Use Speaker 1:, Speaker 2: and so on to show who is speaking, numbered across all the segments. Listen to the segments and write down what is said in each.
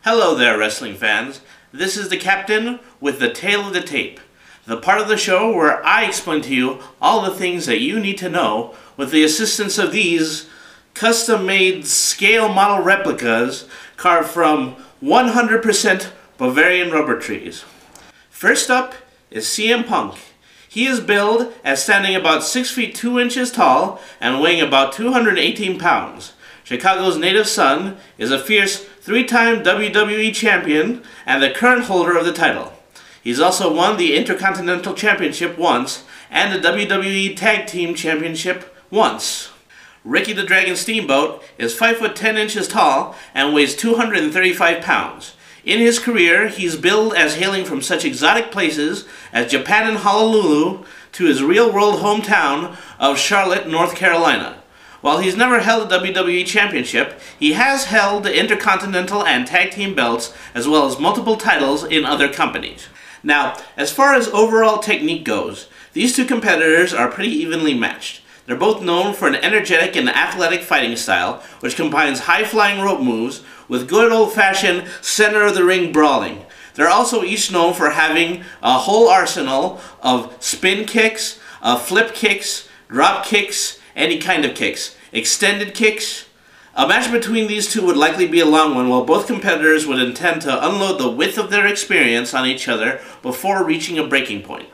Speaker 1: Hello there, wrestling fans. This is the Captain with the Tale of the Tape, the part of the show where I explain to you all the things that you need to know with the assistance of these custom-made scale model replicas carved from 100% Bavarian rubber trees. First up is CM Punk. He is billed as standing about 6 feet 2 inches tall and weighing about 218 pounds. Chicago's native son is a fierce 3-time WWE champion and the current holder of the title. He's also won the Intercontinental Championship once and the WWE Tag Team Championship once. Ricky the Dragon Steamboat is 5 foot 10 inches tall and weighs 235 pounds. In his career, he's billed as hailing from such exotic places as Japan and Honolulu to his real-world hometown of Charlotte, North Carolina. While he's never held a WWE Championship, he has held the Intercontinental and Tag Team belts as well as multiple titles in other companies. Now, as far as overall technique goes, these two competitors are pretty evenly matched. They're both known for an energetic and athletic fighting style, which combines high-flying rope moves with good old-fashioned center-of-the-ring brawling. They're also each known for having a whole arsenal of spin kicks, flip kicks, drop kicks, any kind of kicks, extended kicks. A match between these two would likely be a long one, while both competitors would intend to unload the width of their experience on each other before reaching a breaking point.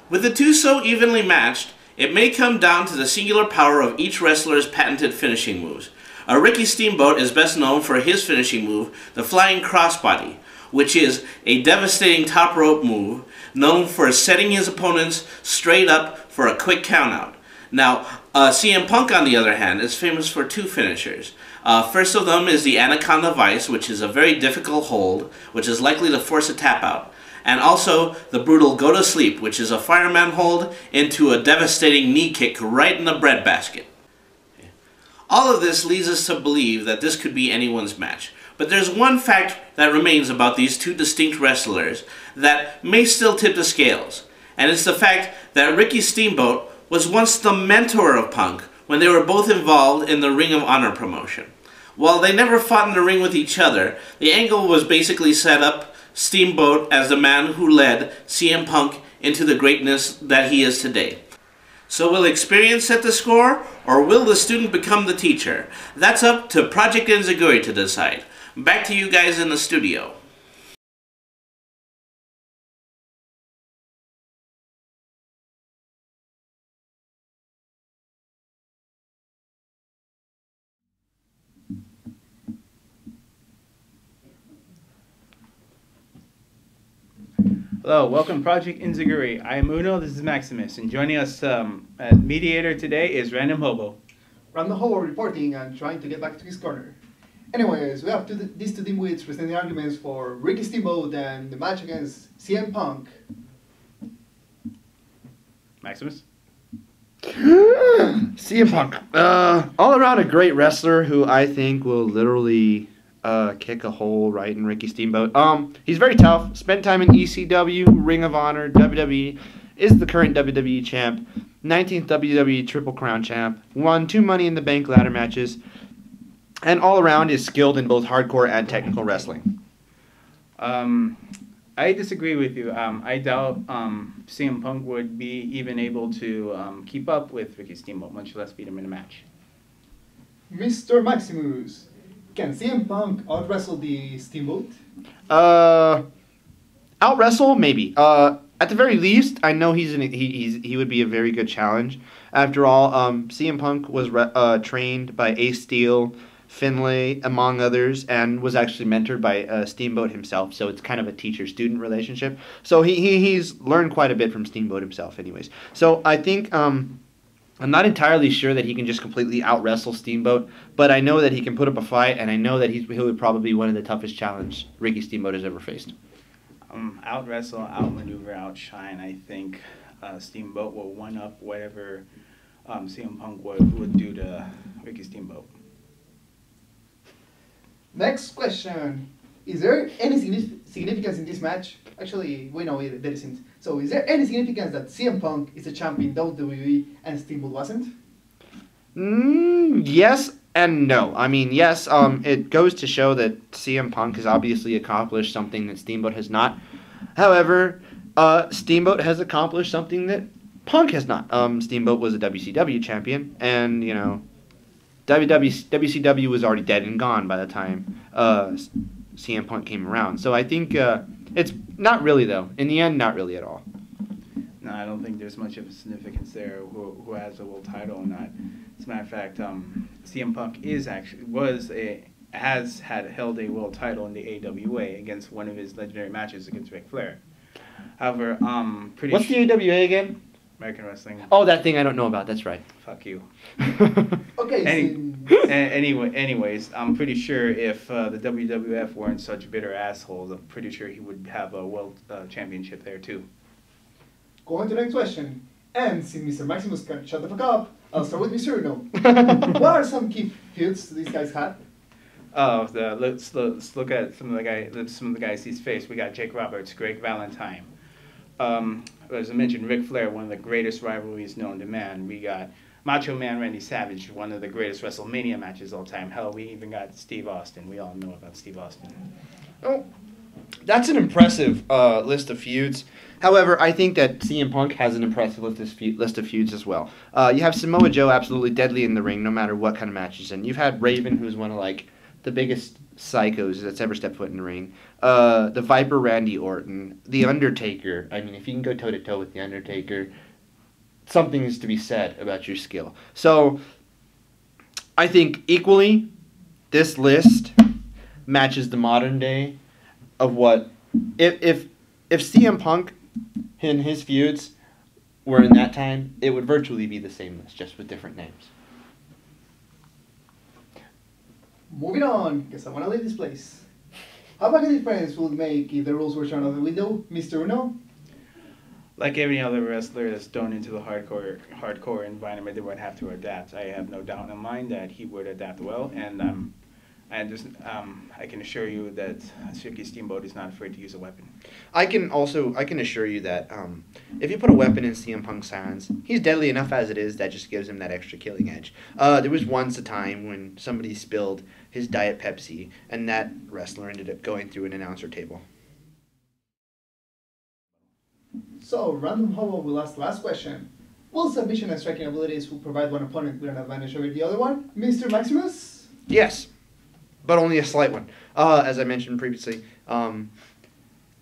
Speaker 1: With the two so evenly matched, it may come down to the singular power of each wrestler's patented finishing moves. Ricky Steamboat is best known for his finishing move, the flying crossbody, which is a devastating top rope move known for setting his opponents straight up for a quick countout. Now, CM Punk, on the other hand, is famous for two finishers. First of them is the Anaconda Vice, which is a very difficult hold, which is likely to force a tap out. And also the brutal Go to Sleep, which is a fireman hold into a devastating knee kick right in the breadbasket. All of this leads us to believe that this could be anyone's match. But there's one fact that remains about these two distinct wrestlers that may still tip the scales. And it's the fact that Ricky Steamboat was once the mentor of Punk when they were both involved in the Ring of Honor promotion. While they never fought in the ring with each other, the angle was basically set up Steamboat as the man who led CM Punk into the greatness that he is today. So will experience set the score, or will the student become the teacher? That's up to Project Enzuigiri to decide. Back to you guys in the studio.
Speaker 2: Hello, welcome Project Enzuigiri. I am Uno, this is Maximus, and joining us as mediator today is Random Hobo.
Speaker 3: Random Hobo reporting and trying to get back to his corner. Anyways, we have these two dimwits presenting arguments for Ricky Steamboat and the match against CM Punk.
Speaker 2: Maximus?
Speaker 4: CM Punk. All around a great wrestler who I think will literally kick a hole right in Ricky Steamboat. He's very tough. Spent time in ECW, Ring of Honor, WWE. Is the current WWE champ. 19th WWE Triple Crown champ. Won 2 Money in the Bank ladder matches. And all around is skilled in both hardcore and technical wrestling.
Speaker 2: I disagree with you. I doubt CM Punk would be even able to keep up with Ricky Steamboat, much less beat him in a match.
Speaker 3: Mr. Maximus, can CM Punk out-wrestle the Steamboat?
Speaker 4: Out-wrestle? Maybe. At the very least, I know he would be a very good challenge. After all, CM Punk was trained by Ace Steel, Finlay, among others, and was actually mentored by Steamboat himself, so it's kind of a teacher-student relationship. So he's learned quite a bit from Steamboat himself anyways. So I think I'm not entirely sure that he can just completely out-wrestle Steamboat, but I know that he can put up a fight, and I know that he would probably be one of the toughest challenges Ricky Steamboat has ever faced.
Speaker 2: Out-wrestle, out-maneuver, outshine. I think Steamboat will one-up whatever CM Punk would do to Ricky Steamboat.
Speaker 3: Next question. Is there any significance in this match? Actually, we know there isn't. So is there any significance that CM Punk is a champion in WWE and Steamboat wasn't?
Speaker 4: Yes and no. I mean, yes, it goes to show that CM Punk has obviously accomplished something that Steamboat has not. However, Steamboat has accomplished something that Punk has not. Steamboat was a WCW champion, and, you know, WCW was already dead and gone by the time CM Punk came around. So I think it's not really, though. In the end, not really at all.
Speaker 2: No, I don't think there's much of a significance there who has a world title or not. As a matter of fact, CM Punk has held a world title in the AWA against one of his legendary matches against Ric Flair. However,
Speaker 4: What's the AWA again?
Speaker 2: American Wrestling.
Speaker 4: Oh, that thing I don't know about. That's right.
Speaker 2: Fuck you.
Speaker 3: Okay.
Speaker 2: Anyways, I'm pretty sure if the WWF weren't such bitter assholes, I'm pretty sure he would have a world championship there too.
Speaker 3: Going to the next question. And since Mr. Maximus can shut the fuck up, I'll start with Mr. Uno. What are some key feuds these guys had?
Speaker 2: Oh, let's look at some of the guys he's faced. We got Jake Roberts, Greg Valentine. As I mentioned, Ric Flair, one of the greatest rivalries known to man. We got Macho Man Randy Savage, one of the greatest WrestleMania matches of all time. Hell, we even got Steve Austin. We all know about Steve Austin.
Speaker 4: Oh, that's an impressive list of feuds. However, I think that CM Punk has an impressive list of feuds as well. You have Samoa Joe absolutely deadly in the ring, no matter what kind of match he's in. You've had Raven, who's one of the biggest psychos that's ever stepped foot in the ring. The Viper Randy Orton, The Undertaker. I mean, if you can go toe to toe with The Undertaker, something is to be said about your skill. So, I think equally, this list matches the modern day of what if CM Punk and his feuds were in that time, it would virtually be the same list, just with different names.
Speaker 3: Moving on, because I want to leave this place. How big a difference would it make if the rules were turned out the window, Mr. Uno?
Speaker 2: Like every other wrestler that's thrown into the hardcore environment, they would have to adapt. I have no doubt in mind that he would adapt well, and I can assure you that Ricky Steamboat is not afraid to use a weapon.
Speaker 4: I can assure you that if you put a weapon in CM Punk's hands, he's deadly enough as it is. That just gives him that extra killing edge. There was once a time when somebody spilled his Diet Pepsi, and that wrestler ended up going through an announcer table.
Speaker 3: So, Random Hobo will ask the last question. Will submission and striking abilities will provide one opponent with an advantage over the other one? Mr. Maximus?
Speaker 4: Yes, but only a slight one. As I mentioned previously,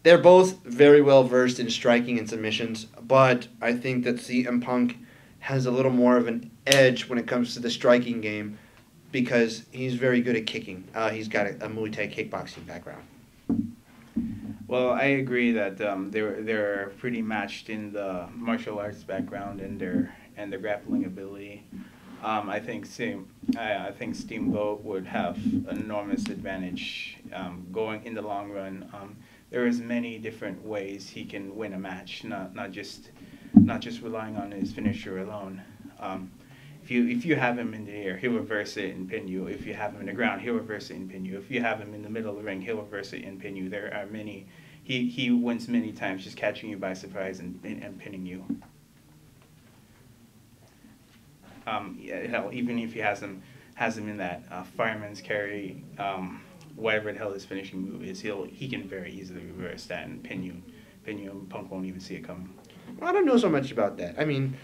Speaker 4: they're both very well versed in striking and submissions, but I think that CM Punk has a little more of an edge when it comes to the striking game because he's very good at kicking. He's got a Muay Thai kickboxing background.
Speaker 2: Well, I agree that they're pretty matched in the martial arts background and their grappling ability. I think Steamboat would have an enormous advantage going in the long run. There is many different ways he can win a match, not just relying on his finisher alone. If you have him in the air, he'll reverse it and pin you. If you have him in the ground, he'll reverse it and pin you. If you have him in the middle of the ring, he'll reverse it and pin you. There are many. He wins many times just catching you by surprise and pinning you. Hell, even if he has him in that fireman's carry, whatever the hell his finishing move is, he can very easily reverse that and pin you, and Punk won't even see it coming.
Speaker 4: I don't know so much about that. I mean,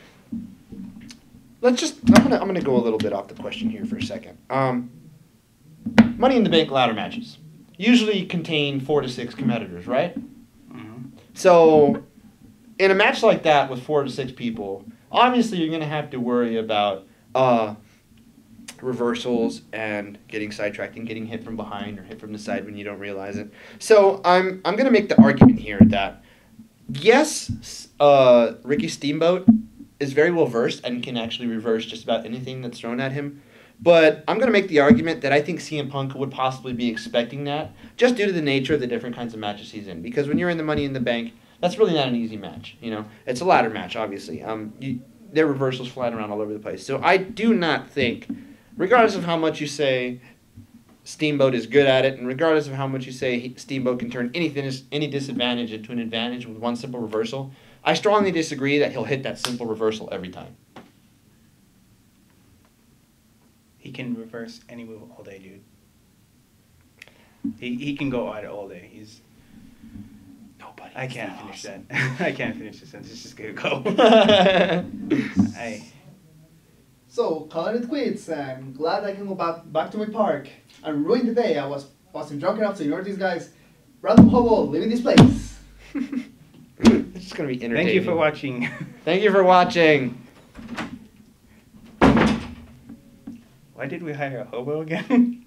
Speaker 4: I'm gonna go a little bit off the question here for a second. Money in the Bank ladder matches usually contain 4 to 6 competitors, right?
Speaker 2: Mm-hmm.
Speaker 4: So, in a match like that with 4 to 6 people, obviously you're gonna have to worry about reversals and getting sidetracked and getting hit from behind or hit from the side when you don't realize it. So I'm gonna make the argument here that yes, Ricky Steamboat is very well versed and can actually reverse just about anything that's thrown at him. But I'm going to make the argument that I think CM Punk would possibly be expecting that just due to the nature of the different kinds of matches he's in. Because when you're in the Money in the Bank, that's really not an easy match. You know, it's a ladder match, obviously. There are reversals flying around all over the place. So I do not think, regardless of how much you say Steamboat is good at it, and regardless of how much you say Steamboat can turn any disadvantage into an advantage with one simple reversal, I strongly disagree that he'll hit that simple reversal every time.
Speaker 2: He he can reverse any move all day, dude. He can go at it all day. He's
Speaker 4: Nobody.
Speaker 2: I can't finish that. I can't finish the sentence. It's just gonna go.
Speaker 3: So, calling it quits. I'm glad I can go back to my park and ruin the day. I wasn't drunk enough to ignore these guys. Random hobo leaving this place.
Speaker 4: It's just gonna be entertaining.
Speaker 2: Thank you for watching.
Speaker 4: Thank you for watching.
Speaker 2: Why did we hire a hobo again?